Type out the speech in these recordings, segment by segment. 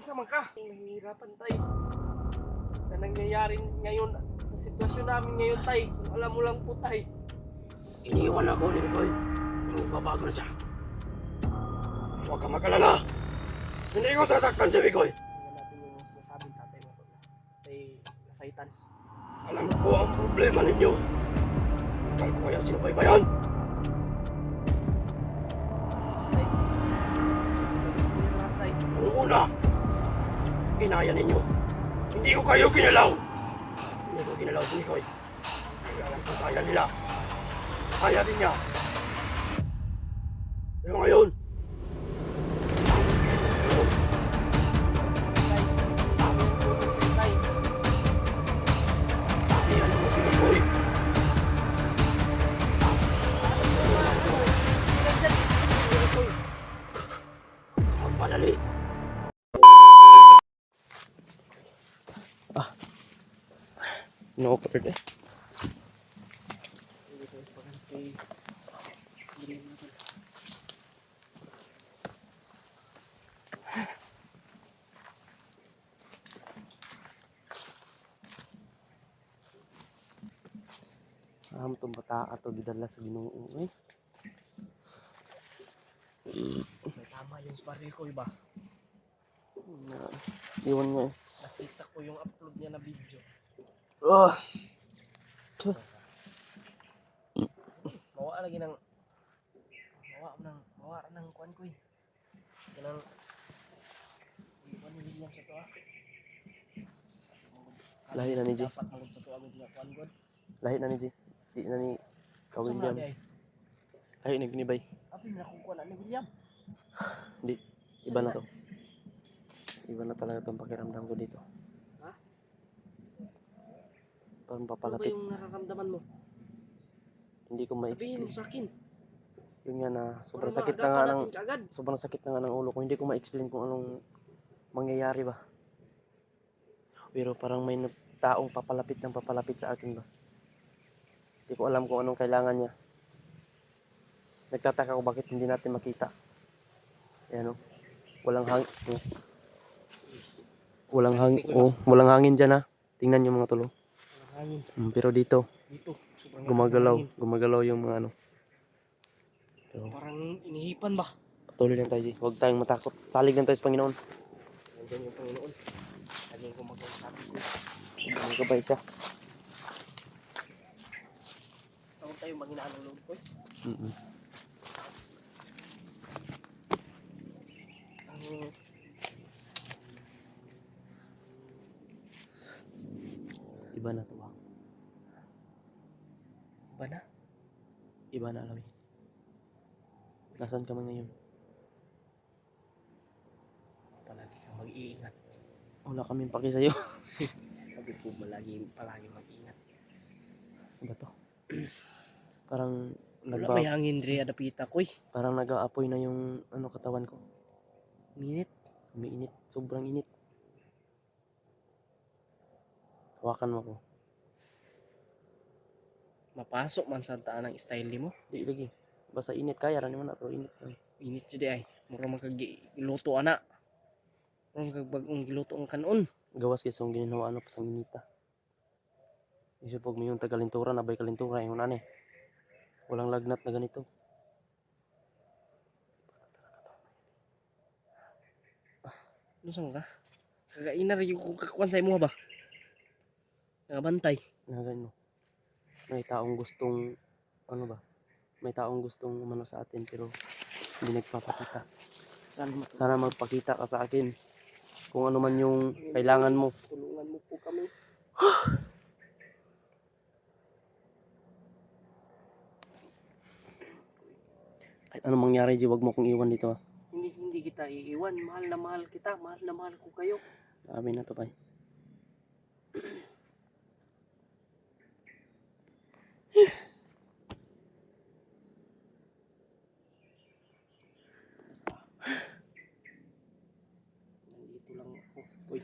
Unsa man ka? Nahihirapan tay. Sa nangyayari ngayon, sa sitwasyon namin ngayon tay, kung alam mo lang po tay. Iniwan ako ni Koy. Magbabago na siya. Huwag ka mag-alala. Hindi ko sasaktan si Mikoy. Tingnan natin yung sinasabing tatay mo to. Tay, nasaitan. Alam ko ang problema ninyo. Tagal ko kaya sinubaybayan. Tay. Hindi na tay. Ang una, kinaya ninyo. Hindi ko kayo ginalaw. Hindi ko ginalaw si Mikoy. Kaya alam ko kaya nila. Kaya din niya. Pero ngayon, Tay. iyan mo si Mikoy. Magmadali. No, pwede. Itong bata ato gidala sa Ginoo eh. May tama yung baril ko iba. Iwan nga eh. Nakita ko yung upload niya na video. Mawa lagi ng mawa ng kuan ko eh. Kanang iwan ni William sa to ah. Lahi na ni G. Dapat magud sa to ang mga kuan god. Lahi na ni G. Di na ni William. Lahi na ginibay. Abi na ko kuan ni William. Hindi. Iba na to. Iba na talaga itong pakiramdam ko dito. Ha? Parang Ano ba papalapit. yung nararamdaman mo? Hindi ko Sabihin mo ma-explain. sa akin. Yun nga na sobrang Para sakit na nga maagapan ng natin kaagad. sobrang sakit na nga ng ulo ko. Hindi ko ma-explain kung anong mangyayari ba. Pero parang may taong papalapit sa akin ba. Hindi ko alam kung anong kailangan niya. Nagtataka ko bakit hindi natin makita. Ayan o. Walang walang hangin dyan ha. Tingnan niyo mga tulo. Walang hangin. Pero dito, Dito. Sobrang lakas ng hangin. gumagalaw yung mga ano. Pero Parang inihipan ba? patuloy lang tayo, G. Huwag tayong matakot. Salig lang tayo sa Panginoon. Nandiyan yung Panginoon. Laging gumagawa sa atin ko. Ang gabay siya. Basta huwag tayo maghinaan ng loob ko eh. Ang Iba na to ha. ba na? Iba na alawi. Nasaan ka man ngayon? Palagi kang mag-iingat. Wala kaming paki sa'yo. Sabi ko palagi mag-iingat. Ano ba to? Parang Wala may hangin rin adapita ko eh. parang nag-aapoy na yung ano katawan ko. Minute. Umiinit. Sobrang init. Hawakan mo ko. Mapasok man sa taan ng style ni mo. Di lagi. Basta init kaya rin naman na pero init lang. Init jud ay. Mura man kag luto ana. Mura kag bagong giluto ang kanon. Gawas kay song ginhawa ano pa sa minita. Isip pag may yung tagalintura nabay kalintura yung ani. Walang lagnat na ganito. Ano sa ka? Kagaina rin yung kakuan sa imo ba? Nakabantay. Na ganyan. May taong gustong ano ba? May taong gustong umano sa atin pero hindi nagpapakita. Sana magpakita ka sa akin kung ano man yung kailangan mo. Tulungan mo po kami. Kahit anong mangyari, G, wag mo kong iwan dito ha. Hindi kita iiwan. Mahal na mahal kita. Mahal na mahal ko kayo. Sabi na to, bay. Basta. Nandito lang ako. Uy.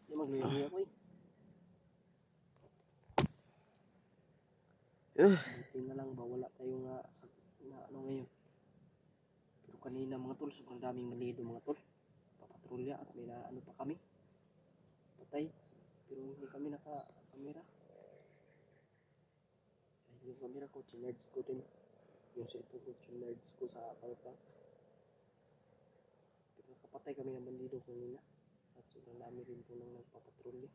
Hindi magluluya ako eh. Buti kanina mga tol, sobrang daming malido mga tol. Papatrolya at may na ano pa kami. Patay. Pero hindi kami naka-camera. Ay, yung camera ko, chinerds ko din. Yung cellphone ko, chinerds ko sa power bank. Pero nakapatay kami ng bandido kanina. At sobrang dami rin po nang nagpapatrolya.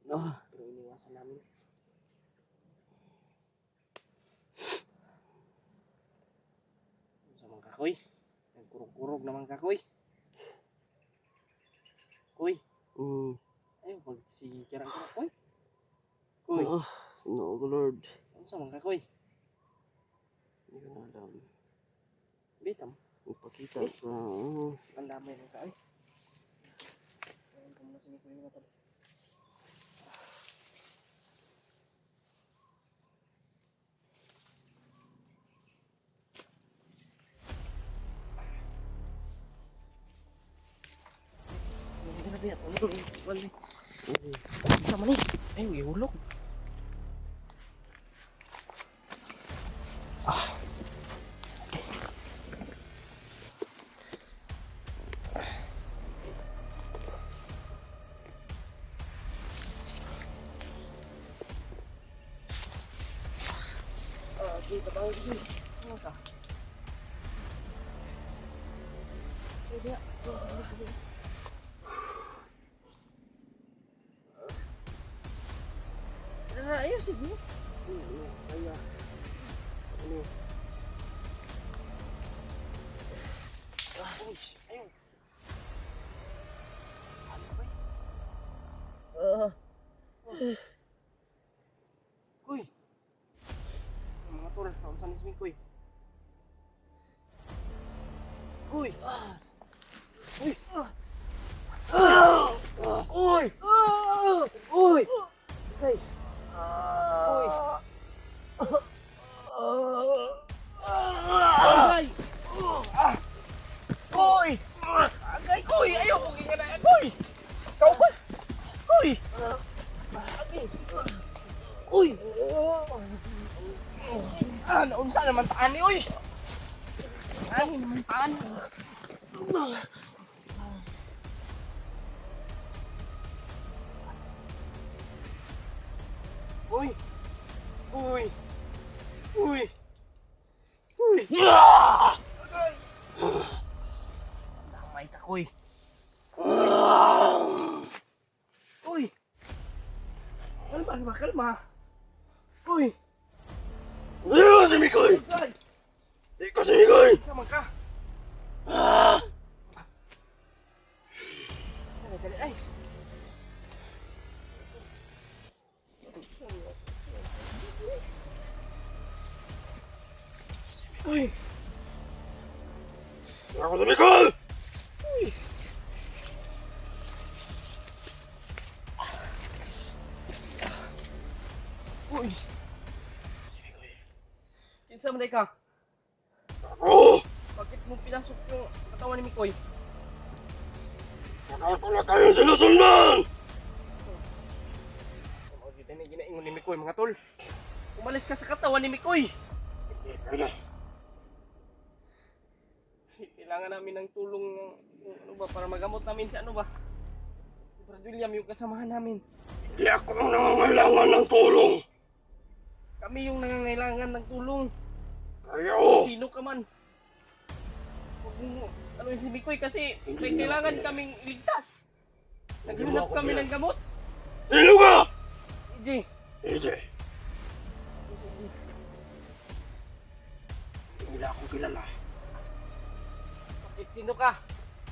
Pero iniwasan namin. Sa mga kakoy. Nagkurog-kurog naman kakoy. Koy. Ayun, pag si kirang-kirang koy. Koy. No, Lord. Ano sa mga kakoy? Hindi ko na alam. Bitam. Ipakita ko. Ang damay ng kaoy. Ayun, kung nasa ni Kuya Matad. Sama ni. Ay, ihulog. Dito ba dito? Ano ka? Pwede ya. Ayos sige. Kaya. Ano? Uy, ayun. Ano ba? Kuy. Mga tol, naunsan ni Kuy. Kuy. Uy. Uy. Uy. Hey. Uy. Agay. Uy. Agay, Kuy. Ayoko ginganaan, Kuy. Kau ba? Kuy. Agay. Uy. Naunsa naman taan ni, uy. Ano naman taan? Uy. Uy. Uy. Uy. Damay ka, Kuy. Uy. Kalma, kalma. Uy. Hindi ko si Mikoy! Hindi ko si Mikoy! Sama ka. Dali, ay. Uy. Hindi ako si Mikoy! Uy. Uy. Kinsa man ka? Ako! Bakit mo pinasok yung katawan ni Mikoy? Bakal ko na kayong sinusundan! Kita na ginaingon ni Mikoy mga tol. Umalis ka sa katawan ni Mikoy. Hindi pwede. Kailangan namin ng tulong ng ano ba para magamot namin sa ano ba? Brad William yung kasamahan namin. Hindi ako ang nangangailangan ng tulong. Kami yung nangangailangan ng tulong. Kayo! Sino ka man? Huwag mo ano yun si Mikoy kasi Hindi may kailangan na ako kaming iligtas. Hindi Naghanap mo ako kami kilala. ng gamot. Sino ka? EJ. EJ, hindi nila ako kilala. Bakit sino ka?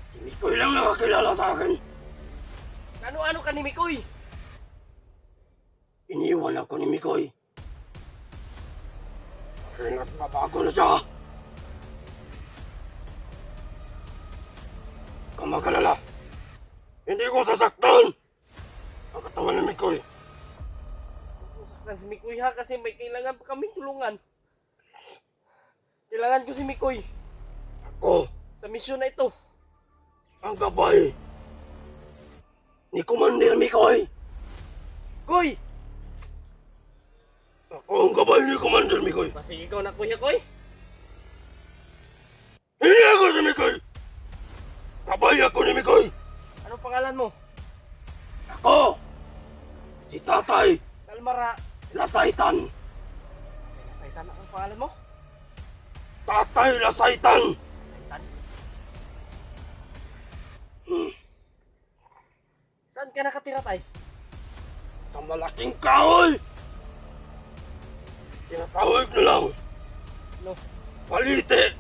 Si Mikoy lang nakakilala sa akin. Ano ka ni Mikoy? Iniwan ako ni Mikoy. Kaya nagbabago na siya. Kung magalala, hindi ko sasaktan ang katawan ni Mikoy. Saktan si Mikoy ha kasi may kailangan pa kami tulungan. Kailangan ko si Mikoy Ako sa misyon na ito. ang gabay ni Commander Mikoy. Koy! Ako ang gabay ni Commander Mikoy. Basta ikaw na kuya Koy. Tatay Kalmara. Lasaitan! Nasaitan na ang pangalan mo? Tatay Lasaitan! Saitan. Saan ka nakatira, tay? Sa malaking kahoy! Tinatawag na lang, No, Balite!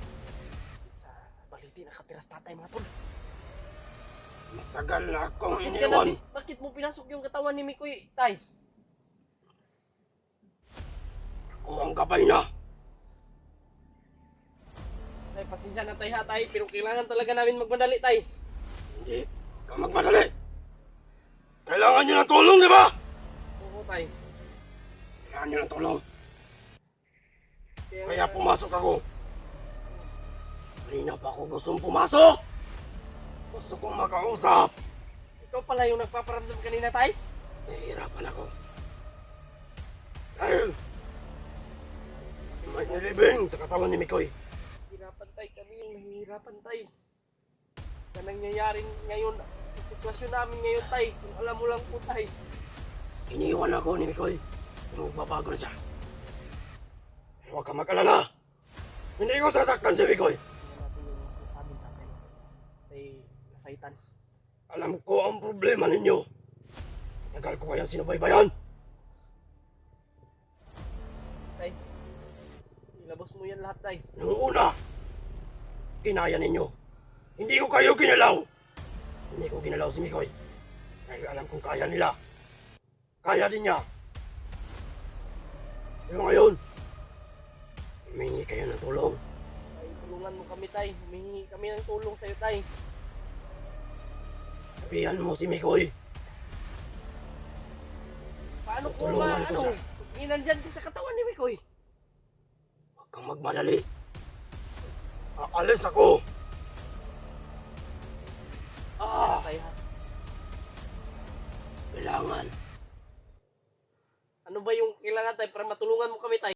sa baliti nakatira sa tatay mga tol. Matagal na akong Bakit ka iniwan. bakit mo pinasok yung katawan ni Mikoy, tay? Ako ang gabay niya. Tay, pasensya na tay ha, tay. Pero kailangan talaga namin magmadali, tay. Hindi ka magmadali. Kailangan niyo ng tulong, di ba? Oo, tay. Kailangan niyo ng tulong. Kaya pumasok ako. Kanina pa ako gustong pumasok. Gusto kong makausap. Ikaw pala yung nagpaparamdam kanina, tay? Nahihirapan ako. Dahil may nilibing sa katawan ni Mikoy. Hirapan, tay. Kami yung nahihirapan, tay. Sa nangyayari ngayon, sa sitwasyon namin ngayon, tay. Kung alam mo lang po, tay. Iniwan ako ni Mikoy. Magbabago na siya. Huwag ka mag-alala. Hindi ko sasaktan si Mikoy. Tingnan natin yung sinasabing tatay. Tay, nasaitan. Alam ko ang problema ninyo. Tagal ko kayang sinubaybayan. Tay, ilabos mo yan lahat, tay. Nung una, kinaya ninyo. Hindi ko kayo ginalaw. Hindi ko ginalaw si Mikoy. Dahil alam kong kaya nila. Kaya din niya. Pero ngayon, humingi kayo ng tulong. Tay, tulungan mo kami, tay. Humingi kami ng tulong sa'yo, tay. Sabihan mo si Mikoy. Paano ko Tulungan ko siya. Inandyan ka sa katawan ni Mikoy. Huwag kang magmadali. Aalis ako. Tay, ha? Kailangan. Ano ba yung kailangan, tay, para matulungan mo kami, tay?